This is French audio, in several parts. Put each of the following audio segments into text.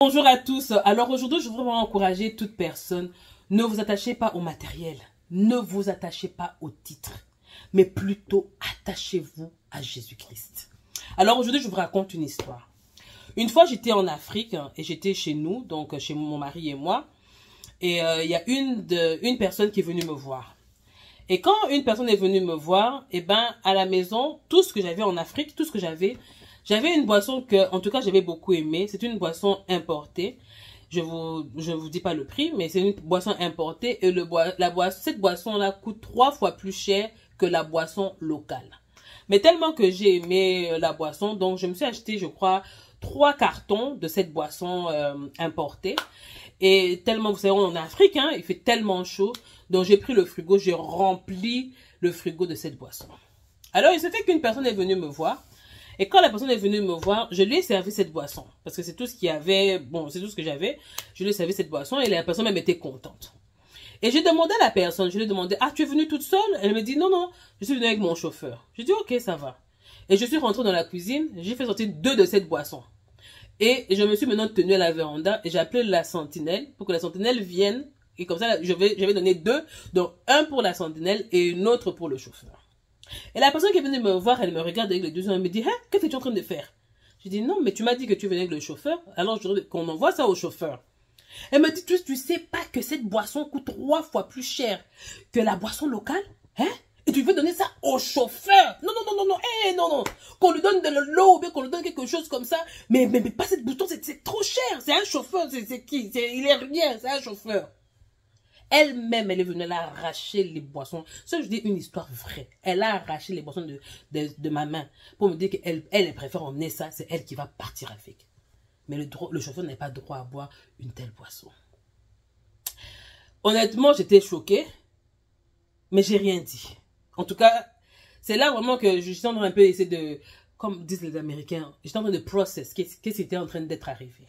Bonjour à tous. Alors aujourd'hui, je voudrais vraiment encourager toute personne. Ne vous attachez pas au matériel. Ne vous attachez pas au titre. Mais plutôt attachez-vous à Jésus-Christ. Alors aujourd'hui, je vous raconte une histoire. Une fois, j'étais en Afrique et j'étais chez nous, donc chez mon mari et moi. Et il y a une personne qui est venue me voir. Et quand une personne est venue me voir, eh ben, à la maison, tout ce que j'avais en Afrique, tout ce que j'avais une boisson que, en tout cas, j'avais beaucoup aimé. C'est une boisson importée. Je vous dis pas le prix, mais c'est une boisson importée et cette boisson-là coûte 3 fois plus cher que la boisson locale. Mais tellement que j'ai aimé la boisson, donc je me suis acheté, je crois, 3 cartons de cette boisson importée. Et tellement, vous savez, on est en Afrique, hein, il fait tellement chaud. Donc j'ai pris le frigo, j'ai rempli le frigo de cette boisson. Alors il se fait qu'une personne est venue me voir. Et quand la personne est venue me voir, je lui ai servi cette boisson. Parce que c'est tout ce qu'il y avait, bon, c'est tout ce que j'avais. Je lui ai servi cette boisson et la personne même était contente. Et j'ai demandé à la personne, je lui ai demandé, ah, tu es venue toute seule? Elle me dit, non, non, je suis venue avec mon chauffeur. J'ai dit, ok, ça va. Et je suis rentrée dans la cuisine, j'ai fait sortir 2 de cette boisson. Et je me suis maintenant tenue à la véranda et j'ai appelé la sentinelle pour que la sentinelle vienne. Et comme ça, je vais donner 2, donc un pour la sentinelle et une autre pour le chauffeur. Et la personne qui est venue me voir, elle me regarde avec les 2 yeux, elle me dit, hein, qu'est-ce que tu es en train de faire? Je dis, non, mais tu m'as dit que tu venais avec le chauffeur, alors je voudrais qu'on envoie ça au chauffeur. Elle me dit, tu sais pas que cette boisson coûte 3 fois plus cher que la boisson locale? Hein? Et tu veux donner ça au chauffeur? Non, non, non, non, non, non, non. Qu'on lui donne de l'eau ou bien qu'on lui donne quelque chose comme ça. Mais pas cette boisson, c'est trop cher. C'est un chauffeur, c'est qui? Il est rien, c'est un chauffeur. Elle-même, elle est venue, elle a arraché les boissons. Ça, je dis une histoire vraie. Elle a arraché les boissons de ma main pour me dire qu'elle préfère emmener ça, c'est elle qui va partir avec. Mais le chauffeur n'a pas droit à boire une telle boisson. Honnêtement, j'étais choquée, mais j'ai rien dit. En tout cas, c'est là vraiment que je suis en train un peu essayer de, comme disent les Américains, j'étais en train de process qu'est-ce qui était en train d'être arrivé.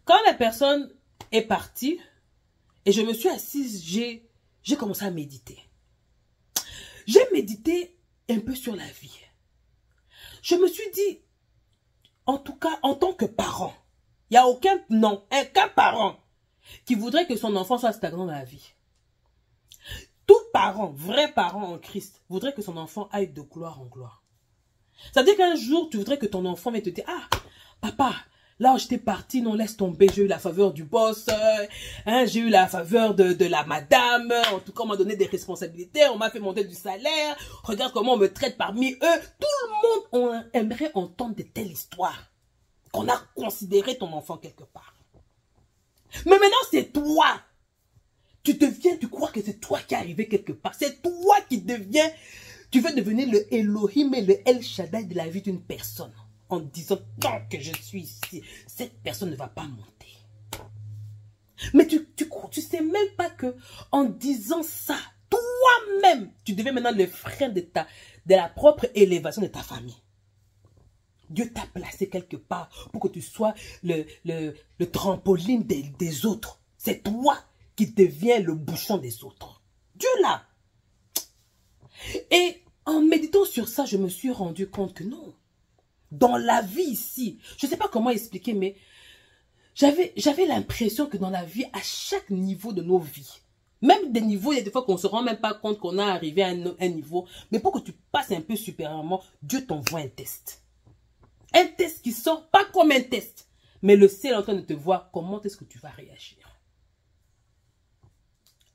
Quand la personne est partie, et je me suis assise, j'ai commencé à méditer. J'ai médité un peu sur la vie. Je me suis dit, en tout cas, en tant que parent, il n'y a aucun parent qui voudrait que son enfant soit stagnant dans la vie. Tout parent, vrai parent en Christ, voudrait que son enfant aille de gloire en gloire. C'est-à-dire qu'un jour, tu voudrais que ton enfant vienne te dire, ah, papa, là où j'étais parti, non, laisse tomber, j'ai eu la faveur du boss, hein, j'ai eu la faveur de la madame, en tout cas, on m'a donné des responsabilités, on m'a fait monter du salaire, regarde comment on me traite parmi eux. Tout le monde aimerait entendre de telles histoires, qu'on a considéré ton enfant quelque part. Mais maintenant, c'est toi. Tu crois que c'est toi qui es arrivé quelque part. C'est toi qui deviens, tu veux devenir le Elohim et le El Shaddai de la vie d'une personne. En disant, tant que je suis ici, cette personne ne va pas monter. Mais tu sais même pas que en disant ça, toi-même, tu deviens maintenant le frein de la propre élévation de ta famille. Dieu t'a placé quelque part pour que tu sois le trampoline des autres. C'est toi qui deviens le bouchon des autres. Dieu là. Et en méditant sur ça, je me suis rendu compte que non. Dans la vie ici, je ne sais pas comment expliquer, mais j'avais l'impression que dans la vie, à chaque niveau de nos vies, même des niveaux, il y a des fois qu'on ne se rend même pas compte qu'on est arrivé à un niveau, mais pour que tu passes un peu supérieurement, Dieu t'envoie un test. Un test qui sort pas comme un test, mais le ciel est en train de te voir comment est-ce que tu vas réagir.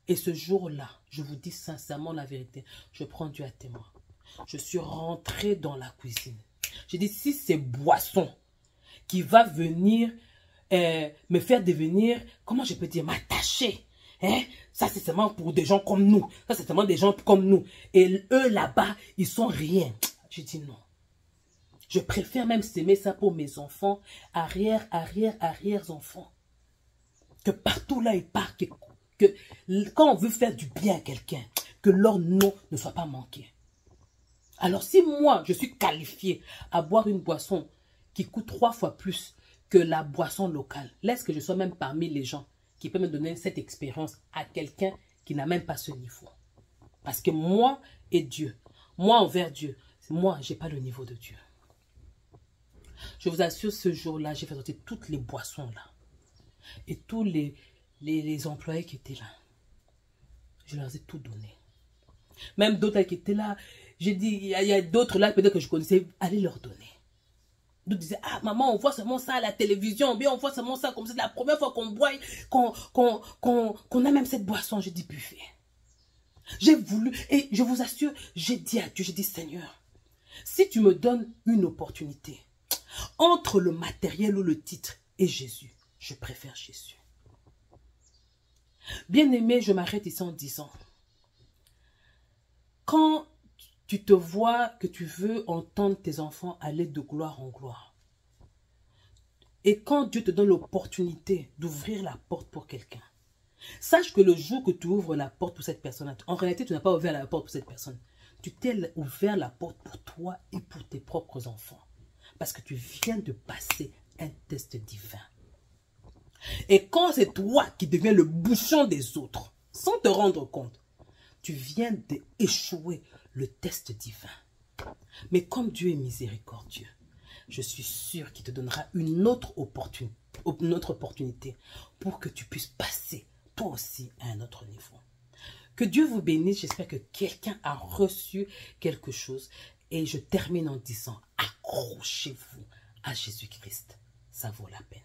Et ce jour-là, je vous dis sincèrement la vérité, je prends Dieu à témoin. Je suis rentrée dans la cuisine. J'ai dit, si c'est boisson qui va venir me faire devenir, comment je peux dire, m'attacher. Hein? Ça, c'est seulement pour des gens comme nous. Ça, c'est seulement des gens comme nous. Et eux, là-bas, ils sont rien. J'ai dit non. Je préfère même s'aimer ça pour mes enfants, arrière-enfants. Que partout là, ils partent, que quand on veut faire du bien à quelqu'un, que leur nom ne soit pas manqué. Alors si moi, je suis qualifié à boire une boisson qui coûte 3 fois plus que la boisson locale, laisse que je sois même parmi les gens qui peuvent me donner cette expérience à quelqu'un qui n'a même pas ce niveau. Parce que moi et Dieu, moi envers Dieu, moi, je n'ai pas le niveau de Dieu. Je vous assure, ce jour-là, j'ai fait sortir toutes les boissons là. Et tous les employés qui étaient là. Je leur ai tout donné. Même d'autres qui étaient là, j'ai dit, il y a d'autres là peut-être que je connaissais, allez leur donner. D'autres disaient, ah maman, on voit seulement ça à la télévision, bien on voit seulement ça comme c'est la première fois qu'on boit, qu'on a même cette boisson. J'ai dit, buffet. J'ai voulu, et je vous assure, j'ai dit à Dieu, j'ai dit, Seigneur, si tu me donnes une opportunité, entre le matériel ou le titre et Jésus, je préfère Jésus. Bien-aimé, je m'arrête ici en disant, quand tu te vois que tu veux entendre tes enfants aller de gloire en gloire, et quand Dieu te donne l'opportunité d'ouvrir la porte pour quelqu'un, sache que le jour que tu ouvres la porte pour cette personne, en réalité, tu n'as pas ouvert la porte pour cette personne. Tu t'es ouvert la porte pour toi et pour tes propres enfants. Parce que tu viens de passer un test divin. Et quand c'est toi qui deviens le bouchon des autres, sans te rendre compte, tu viens d'échouer le test divin. Mais comme Dieu est miséricordieux, je suis sûr qu'il te donnera une autre opportunité pour que tu puisses passer toi aussi à un autre niveau. Que Dieu vous bénisse. J'espère que quelqu'un a reçu quelque chose. Et je termine en disant, accrochez-vous à Jésus-Christ. Ça vaut la peine.